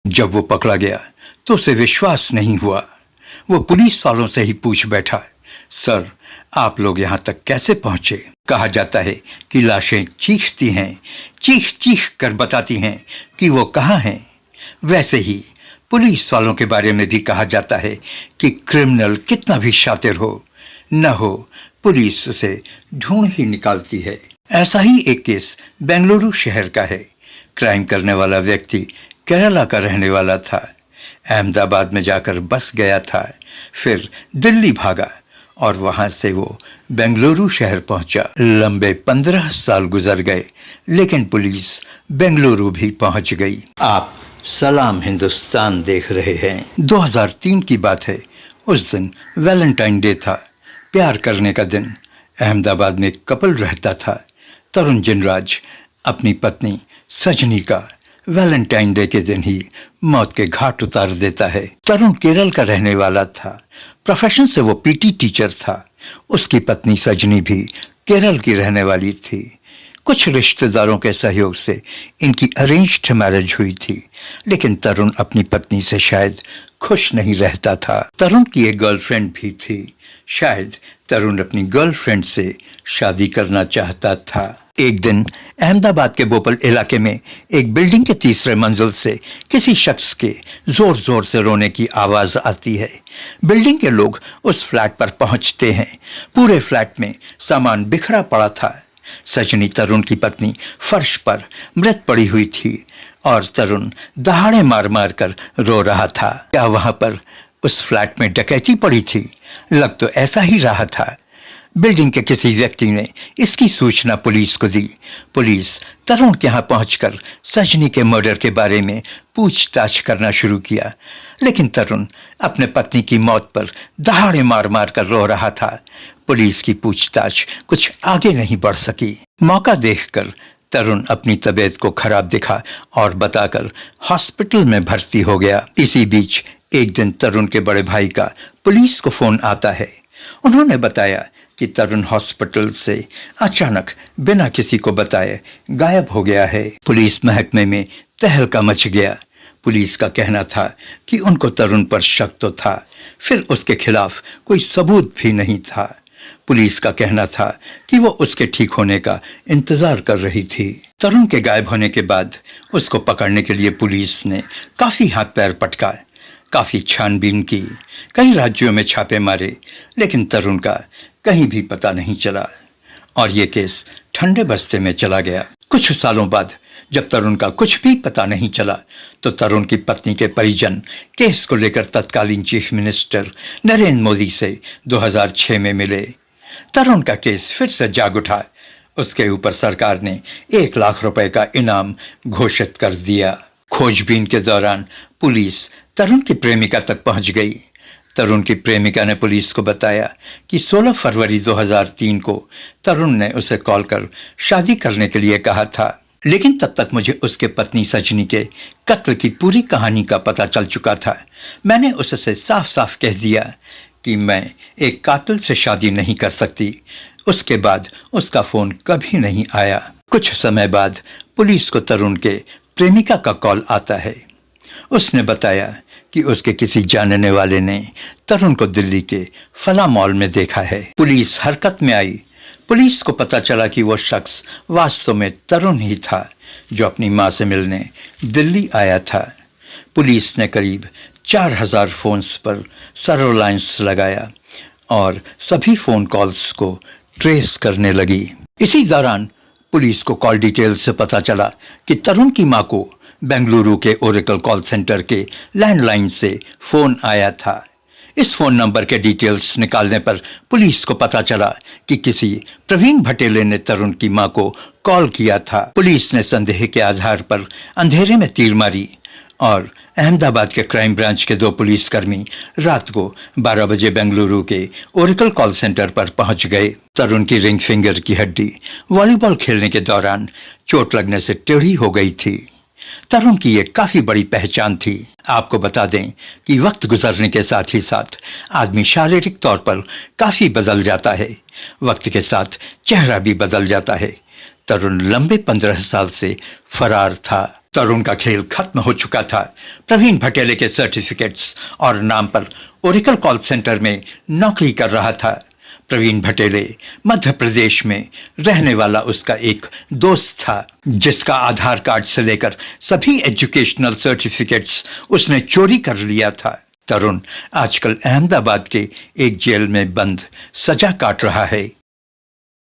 जब वो पकड़ा गया तो उसे विश्वास नहीं हुआ। वो पुलिस वालों से ही पूछ बैठा, सर आप लोग यहाँ तक कैसे पहुंचे? कहा जाता है कि लाशें चीखती हैं, चीख चीख कर बताती हैं कि वो कहाँ हैं। वैसे ही पुलिस वालों के बारे में भी कहा जाता है कि क्रिमिनल कितना भी शातिर हो न हो, पुलिस उसे ढूंढ ही निकालती है। ऐसा ही एक केस बेंगलुरु शहर का है। क्राइम करने वाला व्यक्ति केरला का रहने वाला था। अहमदाबाद में जाकर बस गया था, फिर दिल्ली भागा और वहां से वो बेंगलुरु शहर पहुंचा। लंबे 15 साल गुजर गए, लेकिन पुलिस बेंगलुरु भी पहुंच गई। आप सलाम हिंदुस्तान देख रहे हैं। 2003 की बात है। उस दिन वैलेंटाइन डे था, प्यार करने का दिन। अहमदाबाद में एक कपल रहता था। तरुण जिनराज अपनी पत्नी सजनी का वैलेंटाइन डे के दिन ही मौत के घाट उतार देता है। तरुण केरल का रहने वाला था। प्रोफेशन से वो पीटी टीचर था। उसकी पत्नी सजनी भी केरल की रहने वाली थी। कुछ रिश्तेदारों के सहयोग से इनकी अरेंज्ड मैरिज हुई थी, लेकिन तरुण अपनी पत्नी से शायद खुश नहीं रहता था। तरुण की एक गर्लफ्रेंड भी थी। शायद तरुण अपनी गर्लफ्रेंड से शादी करना चाहता था। एक दिन अहमदाबाद के बोपल इलाके में एक बिल्डिंग के तीसरे मंजिल से किसी शख्स के जोर जोर से रोने की आवाज आती है। बिल्डिंग के लोग उस फ्लैट पर पहुंचते हैं। पूरे फ्लैट में सामान बिखरा पड़ा था। सजनी तरुण की पत्नी फर्श पर मृत पड़ी हुई थी और तरुण दहाड़े मार मार कर रो रहा था। क्या वहां पर उस फ्लैट में डकैती पड़ी थी? लग तो ऐसा ही रहा था। बिल्डिंग के किसी व्यक्ति ने इसकी सूचना पुलिस को दी। पुलिस तरुण के यहाँ पहुंचकर सजनी के मर्डर के बारे में पूछताछ करना शुरू किया, लेकिन तरुण अपने पत्नी की मौत पर दहाड़े मार मार कर रो रहा था। पुलिस की पूछताछ कुछ आगे नहीं बढ़ सकी। मौका देखकर तरुण अपनी तबीयत को खराब दिखा और बताकर हॉस्पिटल में भर्ती हो गया। इसी बीच एक दिन तरुण के बड़े भाई का पुलिस को फोन आता है। उन्होंने बताया कि तरुण हॉस्पिटल से अचानक बिना किसी को बताए गायब हो गया है। पुलिस महकमे में तहलका मच गया। पुलिस का कहना था कि उनको तरुण पर शक तो था, फिर उसके खिलाफ कोई सबूत भी नहीं था। पुलिस का कहना था कि वो उसके ठीक होने का इंतजार कर रही थी। तरुण के गायब होने के बाद उसको पकड़ने के लिए पुलिस ने काफी हाथ पैर पटकाए, काफी छानबीन की, कई राज्यों में छापे मारे, लेकिन तरुण का कहीं भी पता नहीं चला और ये केस ठंडे बस्ते में चला गया। कुछ सालों बाद जब तरुण का कुछ भी पता नहीं चला तो तरुण की पत्नी के परिजन केस को लेकर तत्कालीन चीफ मिनिस्टर नरेंद्र मोदी से 2006 में मिले। तरुण का केस फिर से जाग उठा। उसके ऊपर सरकार ने 1 लाख रुपए का इनाम घोषित कर दिया। खोजबीन के दौरान पुलिस तरुण की प्रेमिका तक पहुंच गई। तरुण की प्रेमिका ने पुलिस को बताया कि 16 फरवरी 2003 को तरुण ने उसे कॉल कर शादी करने के लिए कहा था, लेकिन तब तक मुझे उसके पत्नी सजनी के कत्ल की पूरी कहानी का पता चल चुका था। मैंने उससे साफ साफ कह दिया कि मैं एक कातिल से शादी नहीं कर सकती। उसके बाद उसका फोन कभी नहीं आया। कुछ समय बाद पुलिस को तरुण के प्रेमिका का कॉल आता है। उसने बताया कि उसके किसी जानने वाले ने तरुण को दिल्ली के फला मॉल में देखा है। पुलिस हरकत में आई। पुलिस को पता चला कि वो शख्स वास्तव में तरुण ही था जो अपनी मां से मिलने दिल्ली आया था। पुलिस ने करीब 4000 फोन्स पर सर्वेलांस लगाया और सभी फोन कॉल्स को ट्रेस करने लगी। इसी दौरान पुलिस को कॉल डिटेल से पता चला कि तरुण की मां को बेंगलुरु के ओरेकल कॉल सेंटर के लैंडलाइन से फोन आया था। इस फोन नंबर के डिटेल्स निकालने पर पुलिस को पता चला कि किसी प्रवीण भटेले ने तरुण की मां को कॉल किया था। पुलिस ने संदेह के आधार पर अंधेरे में तीर मारी और अहमदाबाद के क्राइम ब्रांच के 2 पुलिसकर्मी रात को 12 बजे बेंगलुरु के ओरेकल कॉल सेंटर पर पहुंच गए। तरुण की रिंग फिंगर की हड्डी वॉलीबॉल खेलने के दौरान चोट लगने से टेढ़ी हो गई थी। तरुण की ये काफी बड़ी पहचान थी। आपको बता दें कि वक्त गुजरने के साथ ही साथ आदमी शारीरिक तौर पर काफी बदल जाता है। वक्त के साथ चेहरा भी बदल जाता है। तरुण लंबे 15 साल से फरार था। तरुण का खेल खत्म हो चुका था। प्रवीण भटेले के सर्टिफिकेट्स और नाम पर ओरेकल कॉल सेंटर में नौकरी कर रहा था। प्रवीण भटेले मध्य प्रदेश में रहने वाला उसका एक दोस्त था, जिसका आधार कार्ड से लेकर सभी एजुकेशनल सर्टिफिकेट्स उसने चोरी कर लिया था। तरुण आजकल अहमदाबाद के एक जेल में बंद सजा काट रहा है।